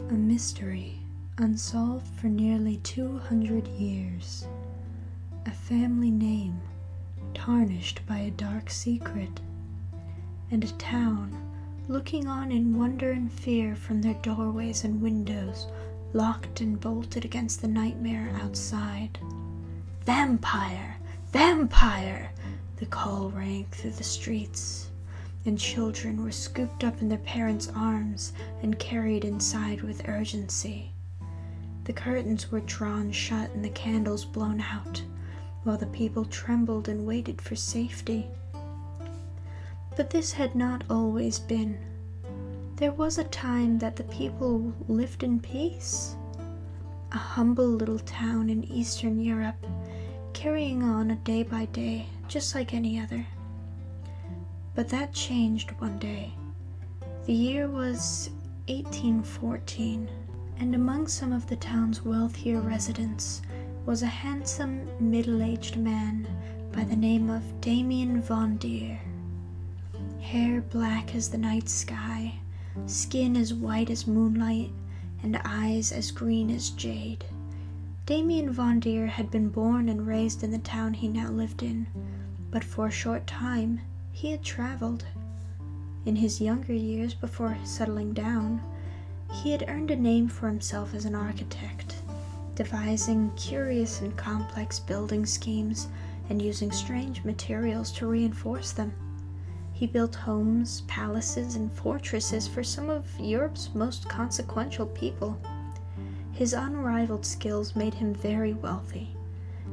A mystery, unsolved for nearly 200 years. A family name, tarnished by a dark secret. And a town, looking on in wonder and fear from their doorways and windows, locked and bolted against the nightmare outside. Vampire! Vampire! The call rang through the streets, and children were scooped up in their parents' arms and carried inside with urgency. The curtains were drawn shut and the candles blown out, while the people trembled and waited for safety. But this had not always been. There was a time that the people lived in peace. A humble little town in Eastern Europe, carrying on a day by day, just like any other. But that changed one day. The year was 1814, and among some of the town's wealthier residents was a handsome, middle-aged man by the name of Damien Vondier. Hair black as the night sky, skin as white as moonlight, and eyes as green as jade. Damien Vondier had been born and raised in the town he now lived in, but for a short time he had traveled. In his younger years, before settling down, he had earned a name for himself as an architect, devising curious and complex building schemes and using strange materials to reinforce them. He built homes, palaces, and fortresses for some of Europe's most consequential people. His unrivaled skills made him very wealthy,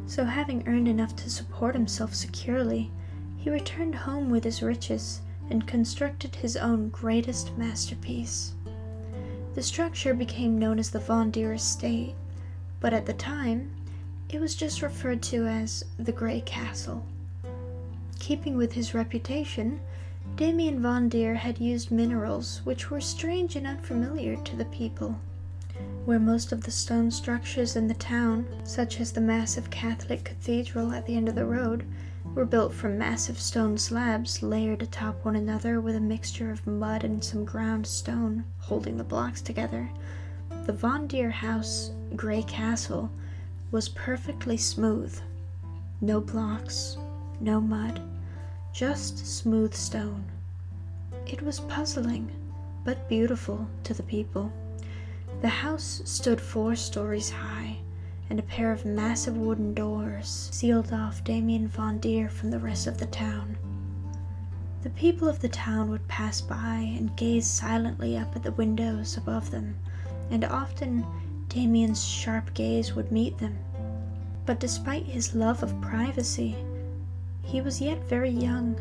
so having earned enough to support himself securely, he returned home with his riches and constructed his own greatest masterpiece. The structure became known as the Vondier Estate, but at the time, it was just referred to as the Grey Castle. Keeping with his reputation, Damien Vondier had used minerals which were strange and unfamiliar to the people. Where most of the stone structures in the town, such as the massive Catholic cathedral at the end of the road, were built from massive stone slabs layered atop one another with a mixture of mud and some ground stone holding the blocks together, the Vondier house, Grey Castle, was perfectly smooth. No blocks, no mud, just smooth stone. It was puzzling, but beautiful to the people. The house stood 4 stories high, and a pair of massive wooden doors sealed off Damien Vondier from the rest of the town. The people of the town would pass by and gaze silently up at the windows above them, and often Damien's sharp gaze would meet them. But despite his love of privacy, he was yet very young,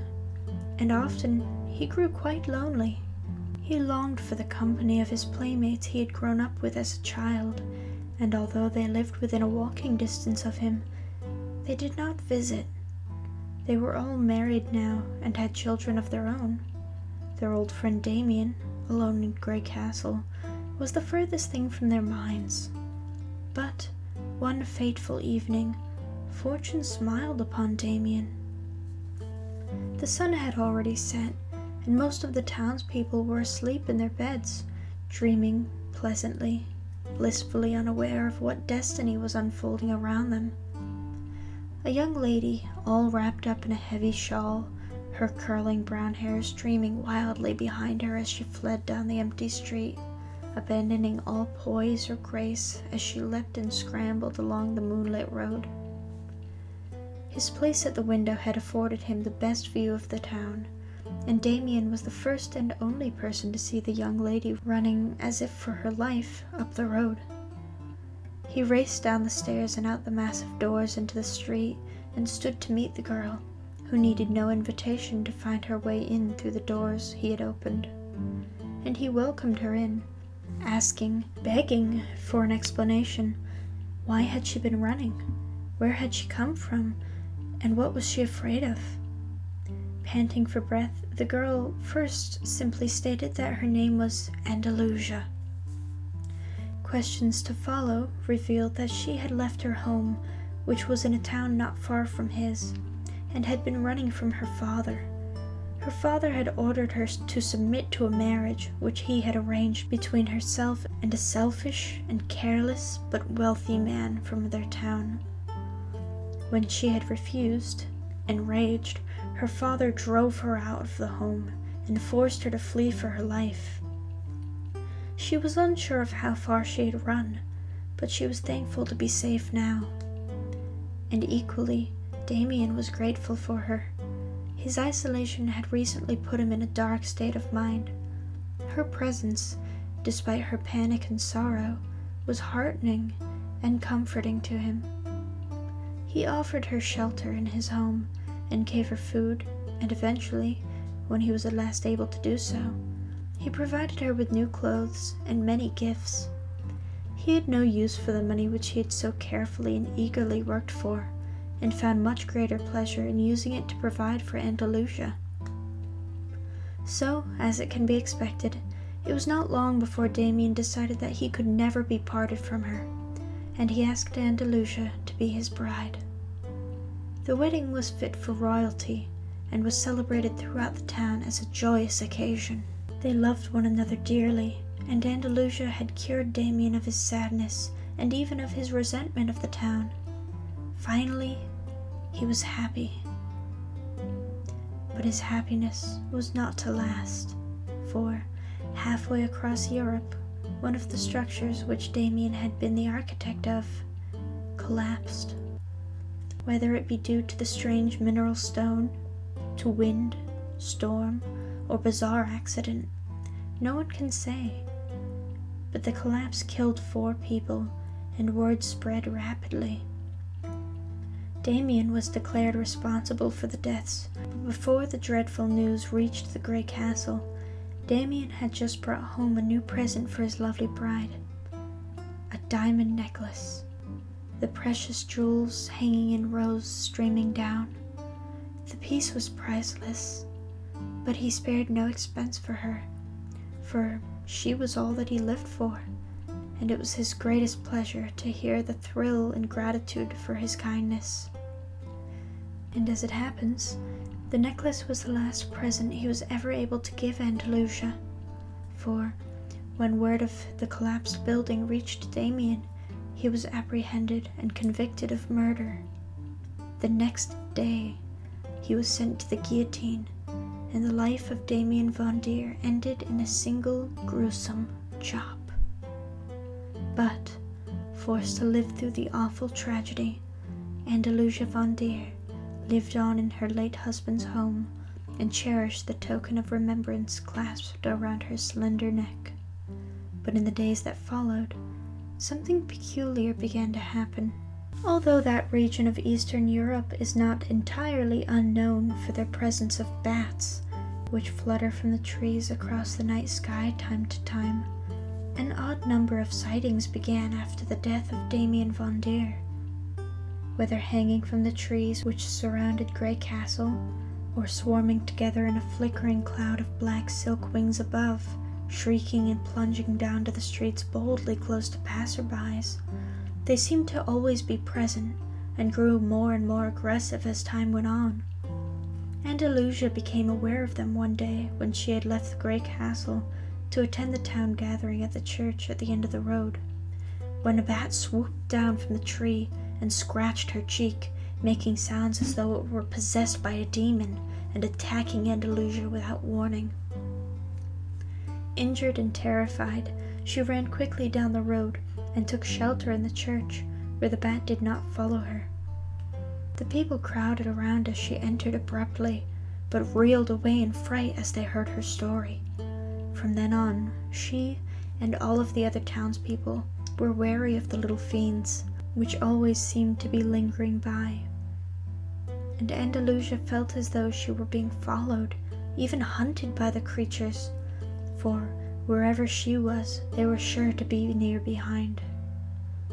and often he grew quite lonely. He longed for the company of his playmates he had grown up with as a child, and although they lived within a walking distance of him, they did not visit. They were all married now and had children of their own. Their old friend Damien, alone in Grey Castle, was the furthest thing from their minds. But one fateful evening, fortune smiled upon Damien. The sun had already set, and most of the townspeople were asleep in their beds, dreaming pleasantly, blissfully unaware of what destiny was unfolding around them. A young lady, all wrapped up in a heavy shawl, her curling brown hair streaming wildly behind her as she fled down the empty street, abandoning all poise or grace as she leapt and scrambled along the moonlit road. His place at the window had afforded him the best view of the town, and Damien was the first and only person to see the young lady running as if for her life up the road. He raced down the stairs and out the massive doors into the street and stood to meet the girl, who needed no invitation to find her way in through the doors he had opened. And he welcomed her in, asking, begging for an explanation. Why had she been running? Where had she come from? And what was she afraid of? Panting for breath, the girl first simply stated that her name was Andalusia. Questions to follow revealed that she had left her home, which was in a town not far from his, and had been running from her father. Her father had ordered her to submit to a marriage which he had arranged between herself and a selfish and careless but wealthy man from their town. When she had refused, enraged, her father drove her out of the home and forced her to flee for her life. She was unsure of how far she had run, but she was thankful to be safe now. And equally, Damien was grateful for her. His isolation had recently put him in a dark state of mind. Her presence, despite her panic and sorrow, was heartening and comforting to him. He offered her shelter in his home and gave her food, and eventually, when he was at last able to do so, he provided her with new clothes and many gifts. He had no use for the money which he had so carefully and eagerly worked for, and found much greater pleasure in using it to provide for Andalusia. So, as it can be expected, it was not long before Damien decided that he could never be parted from her, and he asked Andalusia to be his bride. The wedding was fit for royalty, and was celebrated throughout the town as a joyous occasion. They loved one another dearly, and Andalusia had cured Damien of his sadness, and even of his resentment of the town. Finally, he was happy. But his happiness was not to last, for halfway across Europe, one of the structures which Damien had been the architect of collapsed. Whether it be due to the strange mineral stone, to wind, storm, or bizarre accident, no one can say. But the collapse killed 4 people, and word spread rapidly. Damien was declared responsible for the deaths, but before the dreadful news reached the Grey Castle, Damien had just brought home a new present for his lovely bride, a diamond necklace, the precious jewels hanging in rows streaming down. The piece was priceless, but he spared no expense for her, for she was all that he lived for, and it was his greatest pleasure to hear the thrill and gratitude for his kindness. And as it happens, the necklace was the last present he was ever able to give Andalusia, for when word of the collapsed building reached Damien, he was apprehended and convicted of murder. The next day, he was sent to the guillotine, and the life of Damien Vondier ended in a single gruesome chop. But, forced to live through the awful tragedy, Andalusia Vondier lived on in her late husband's home and cherished the token of remembrance clasped around her slender neck. But in the days that followed, something peculiar began to happen. Although that region of Eastern Europe is not entirely unknown for their presence of bats, which flutter from the trees across the night sky time to time, an odd number of sightings began after the death of Damien Vondier. Whether hanging from the trees which surrounded Grey Castle, or swarming together in a flickering cloud of black silk wings above, shrieking and plunging down to the streets boldly close to passerbys, they seemed to always be present, and grew more and more aggressive as time went on. Andalusia became aware of them one day when she had left the Grey Castle to attend the town gathering at the church at the end of the road, when a bat swooped down from the tree and scratched her cheek, making sounds as though it were possessed by a demon and attacking Andalusia without warning. Injured and terrified, she ran quickly down the road and took shelter in the church, where the bat did not follow her. The people crowded around as she entered abruptly, but reeled away in fright as they heard her story. From then on, she and all of the other townspeople were wary of the little fiends, which always seemed to be lingering by. And Andalusia felt as though she were being followed, even hunted by the creatures, for wherever she was, they were sure to be near behind.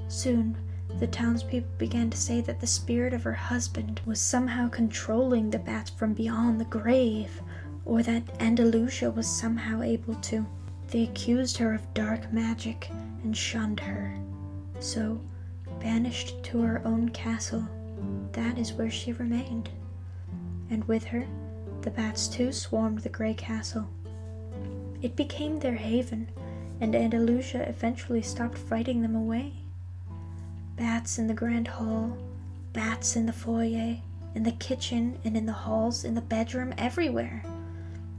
Soon, the townspeople began to say that the spirit of her husband was somehow controlling the bats from beyond the grave, or that Andalusia was somehow able to. They accused her of dark magic and shunned her. So, banished to her own castle, that is where she remained. And with her, The bats too swarmed the gray castle. It became their haven, and Andalusia eventually stopped fighting them away. Bats in the grand hall, bats in the foyer, in the kitchen, and in the halls, in the bedroom, everywhere.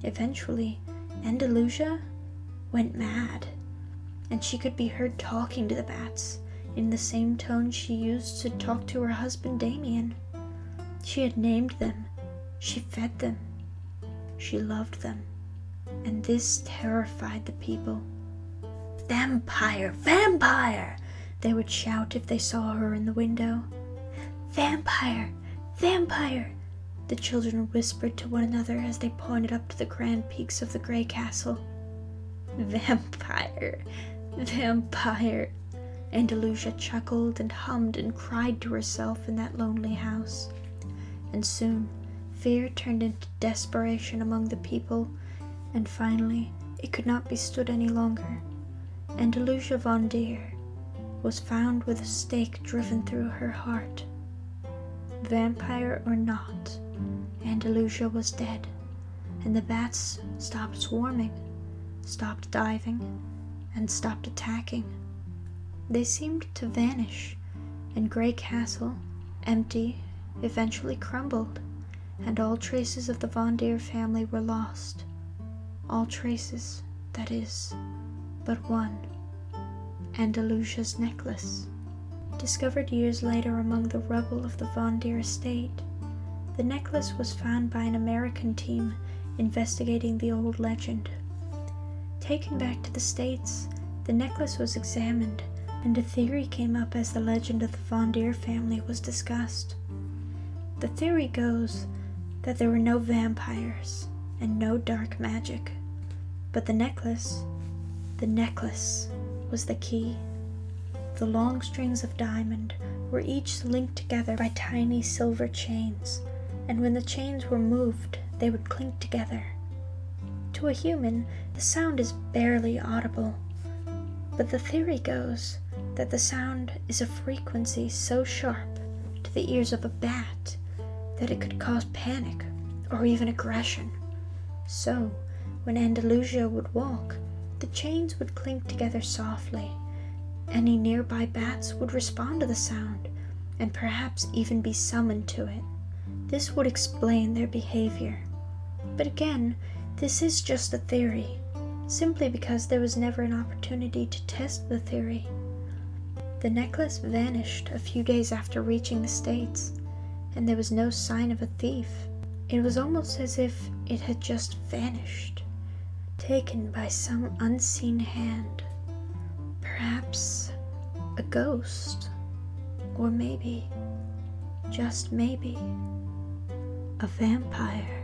Eventually, Andalusia went mad, and she could be heard talking to the bats in the same tone she used to talk to her husband Damien. She had named them, she fed them, she loved them, and this terrified the people. "Vampire! Vampire!" they would shout if they saw her in the window. "Vampire! Vampire!" the children whispered to one another as they pointed up to the grand peaks of the gray castle. "Vampire! Vampire!" Andalusia chuckled and hummed and cried to herself in that lonely house. And soon, fear turned into desperation among the people, and finally, it could not be stood any longer. Andalusia Vondier was found with a stake driven through her heart. Vampire or not, Andalusia was dead, and the bats stopped swarming, stopped diving, and stopped attacking. They seemed to vanish, and Grey Castle, empty, eventually crumbled, and all traces of the Vondier family were lost. All traces, that is, but one, Andalusia's necklace. Discovered years later among the rubble of the Vondier estate, the necklace was found by an American team investigating the old legend. Taken back to the States, the necklace was examined, and a theory came up as the legend of the Vondier family was discussed. The theory goes that there were no vampires and no dark magic, but the necklace was the key. The long strings of diamond were each linked together by tiny silver chains, and when the chains were moved, they would clink together. To a human, the sound is barely audible, but the theory goes that the sound is a frequency so sharp to the ears of a bat that it could cause panic or even aggression. So, when Andalusia would walk, the chains would clink together softly. Any nearby bats would respond to the sound and perhaps even be summoned to it. This would explain their behavior. But again, this is just a theory, simply because there was never an opportunity to test the theory. The necklace vanished a few days after reaching the States, and there was no sign of a thief. It was almost as if it had just vanished, taken by some unseen hand. Perhaps a ghost, or maybe, just maybe, a vampire.